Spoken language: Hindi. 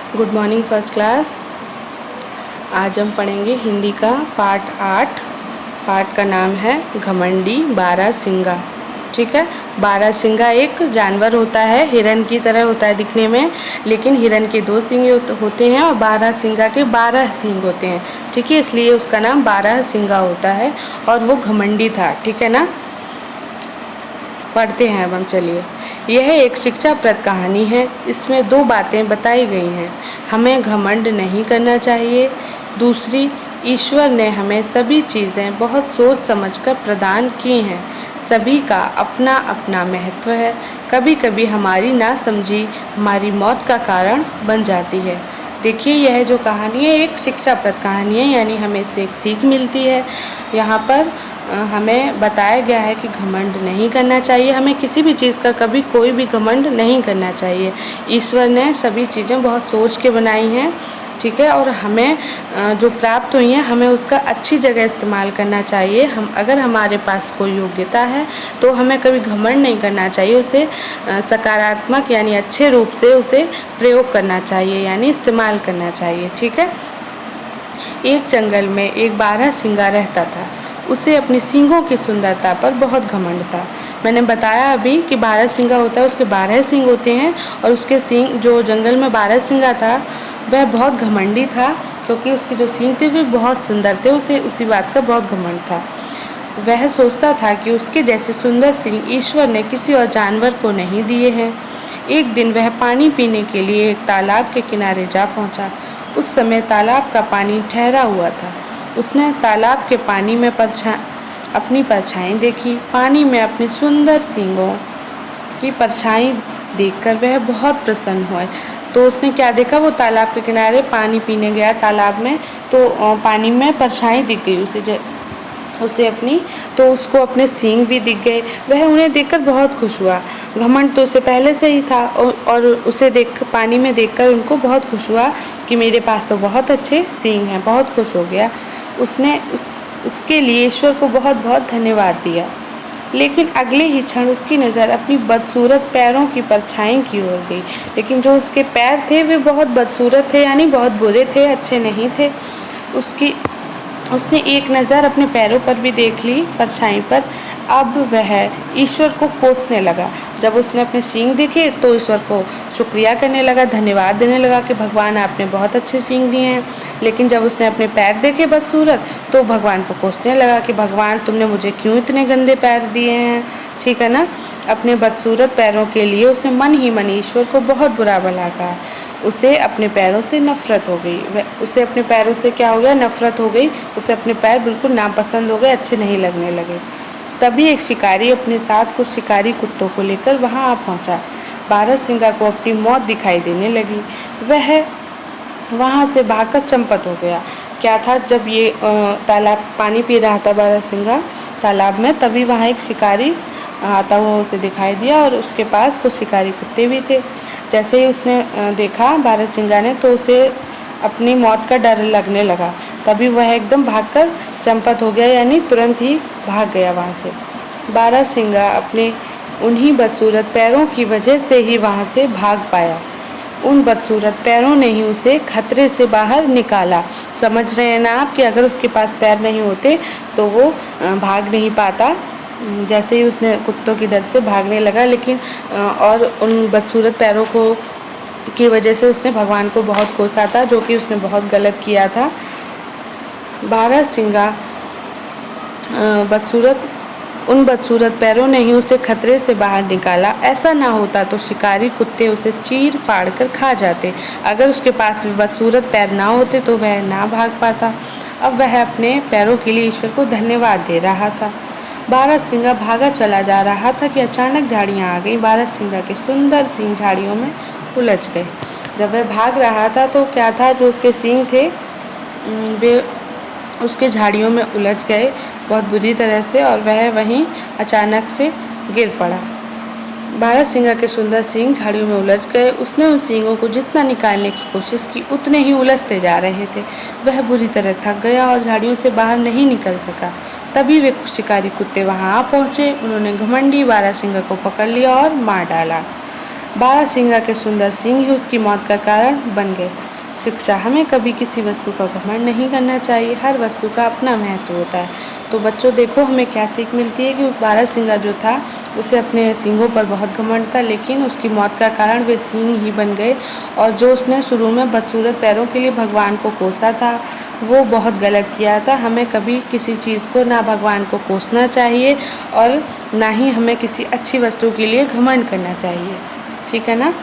Good morning first class. आज हम पढ़ेंगे हिंदी का पाठ 8। पाठ का नाम है घमंडी बारहसिंगा। ठीक है, बारहसिंगा एक जानवर होता है, हिरन की तरह होता है दिखने में, लेकिन हिरन के 2 सींग होते हैं और बारहसिंगा के 12 सींग होते हैं। ठीक है, इसलिए उसका नाम बारहसिंगा होता है और वो घमंडी था। ठीक है ना, पढ़ते हैं अब हम। चलिए, यह एक शिक्षाप्रद कहानी है। इसमें 2 बातें बताई गई हैं। हमें घमंड नहीं करना चाहिए। दूसरी, ईश्वर ने हमें सभी चीज़ें बहुत सोच समझकर प्रदान की हैं। सभी का अपना अपना महत्व है। कभी कभी हमारी नासमझी हमारी मौत का कारण बन जाती है। देखिए, यह जो कहानी है एक शिक्षाप्रद कहानी है, यानी हमें इससे एक सीख मिलती है। यहाँ पर हमें बताया गया है कि घमंड नहीं करना चाहिए। हमें किसी भी चीज़ का कभी कोई भी घमंड नहीं करना चाहिए। ईश्वर ने सभी चीज़ें बहुत सोच के बनाई हैं। ठीक है, और हमें जो प्राप्त हुई हैं हमें उसका अच्छी जगह इस्तेमाल करना चाहिए। हम अगर हमारे पास कोई योग्यता है तो हमें कभी घमंड नहीं करना चाहिए। उसे सकारात्मक यानी अच्छे रूप से उसे प्रयोग करना चाहिए, यानी इस्तेमाल करना चाहिए। ठीक है, एक जंगल में एक बारहसिंगा रहता था। उसे अपनी सींगों की सुंदरता पर बहुत घमंड था। मैंने बताया अभी कि बारहसिंगा होता है, उसके 12 सींग होते हैं और उसके सींग, जो जंगल में बारहसिंगा था वह बहुत घमंडी था, क्योंकि उसके जो सींग थे वे बहुत सुंदर थे। उसे उसी बात का बहुत घमंड था। वह सोचता था कि उसके जैसे सुंदर सींग ईश्वर ने किसी और जानवर को नहीं दिए हैं। एक दिन वह पानी पीने के लिए एक तालाब के किनारे जा पहुंचा। उस समय तालाब का पानी ठहरा हुआ था। उसने तालाब के पानी में अपनी परछाई देखी। पानी में अपनी सुंदर सींगों की परछाई देखकर वह बहुत प्रसन्न हुआ। तो उसने क्या देखा, वो तालाब के किनारे पानी पीने गया तालाब में, तो पानी में परछाई दिख गई उसे अपनी, तो उसको अपने सींग भी दिख गए। वह उन्हें देखकर बहुत खुश हुआ। घमंड तो उसे पहले से ही था और उसे पानी में देखकर उनको बहुत खुश हुआ कि मेरे पास तो बहुत अच्छे सींग हैं। बहुत खुश हो गया। उसने उसके लिए ईश्वर को बहुत बहुत धन्यवाद दिया। लेकिन अगले ही क्षण उसकी नज़र अपनी बदसूरत पैरों की परछाई की ओर गई। लेकिन जो उसके पैर थे वे बहुत बदसूरत थे, यानी बहुत बुरे थे, अच्छे नहीं थे। उसने एक नज़र अपने पैरों पर भी देख ली, परछाई पर। अब वह ईश्वर को कोसने लगा। जब उसने अपने सींग देखे तो ईश्वर को शुक्रिया करने लगा, धन्यवाद देने लगा कि भगवान आपने बहुत अच्छे सींग दिए हैं। लेकिन जब उसने अपने पैर देखे बदसूरत, तो भगवान को कोसने लगा कि भगवान तुमने मुझे क्यों इतने गंदे पैर दिए हैं। ठीक है ना, अपने बदसूरत पैरों के लिए उसने मन ही मन ईश्वर को बहुत बुरा भला कहा। उसे अपने पैरों से नफरत हो गई। उसे अपने पैरों से क्या हो गया, नफरत हो गई। उसे अपने पैर बिल्कुल नापसंद हो गए, अच्छे नहीं लगने लगे। तभी एक शिकारी अपने साथ कुछ शिकारी कुत्तों को लेकर वहां आ पहुंचा। बारहसिंगा को अपनी मौत दिखाई देने लगी। वह वहां से भागकर चंपत हो गया। क्या था, जब ये तालाब पानी पी रहा था बारहसिंगा तालाब में, तभी वहाँ एक शिकारी आता हुआ उसे दिखाई दिया और उसके पास कुछ शिकारी कुत्ते भी थे। जैसे ही उसने देखा बारहसिंगा ने, तो उसे अपनी मौत का डर लगने लगा। तभी वह एकदम भागकर चंपत हो गया, यानी तुरंत ही भाग गया वहाँ से। बारहसिंगा अपने उन्हीं बदसूरत पैरों की वजह से ही वहाँ से भाग पाया। उन बदसूरत पैरों ने ही उसे खतरे से बाहर निकाला। समझ रहे हैं ना आप कि अगर उसके पास पैर नहीं होते तो वो भाग नहीं पाता। जैसे ही उसने कुत्तों की डर से भागने लगा, लेकिन और उन बदसूरत पैरों की वजह से उसने भगवान को बहुत कोसा था, जो कि उसने बहुत गलत किया था। बारहसिंगा उन बदसूरत पैरों ने ही उसे खतरे से बाहर निकाला। ऐसा ना होता तो शिकारी कुत्ते उसे चीर फाड़ कर खा जाते। अगर उसके पास बदसूरत पैर ना होते तो वह ना भाग पाता। अब वह अपने पैरों के लिए ईश्वर को धन्यवाद दे रहा था। बारहसिंगा भागा चला जा रहा था कि अचानक झाड़ियाँ आ गई। बारहसिंगा के सुंदर सींग झाड़ियों में उलझ गए। जब वह भाग रहा था तो क्या था, जो उसके सींग थे वे उसके झाड़ियों में उलझ गए बहुत बुरी तरह से, और वह वहीं अचानक से गिर पड़ा। बारहसिंगा के सुंदर सींग झाड़ियों में उलझ गए। उसने उन सींगों को जितना निकालने की कोशिश की उतने ही उलझते जा रहे थे। वह बुरी तरह थक गया और झाड़ियों से बाहर नहीं निकल सका। तभी वे कुछ शिकारी कुत्ते वहां आ पहुंचे। उन्होंने घमंडी बारहसिंगा को पकड़ लिया और मार डाला। बारहसिंगा के सुंदर सींग ही उसकी मौत का कारण बन गए। शिक्षा, हमें कभी किसी वस्तु का घमंड नहीं करना चाहिए। हर वस्तु का अपना महत्व होता है। तो बच्चों देखो हमें क्या सीख मिलती है कि बारहसिंगा जो था उसे अपने सींगों पर बहुत घमंड था, लेकिन उसकी मौत का कारण वे सींग ही बन गए। और जो उसने शुरू में बदसूरत पैरों के लिए भगवान को कोसा था वो बहुत गलत किया था। हमें कभी किसी चीज़ को ना भगवान को कोसना चाहिए और ना ही हमें किसी अच्छी वस्तु के लिए घमंड करना चाहिए। ठीक है ना।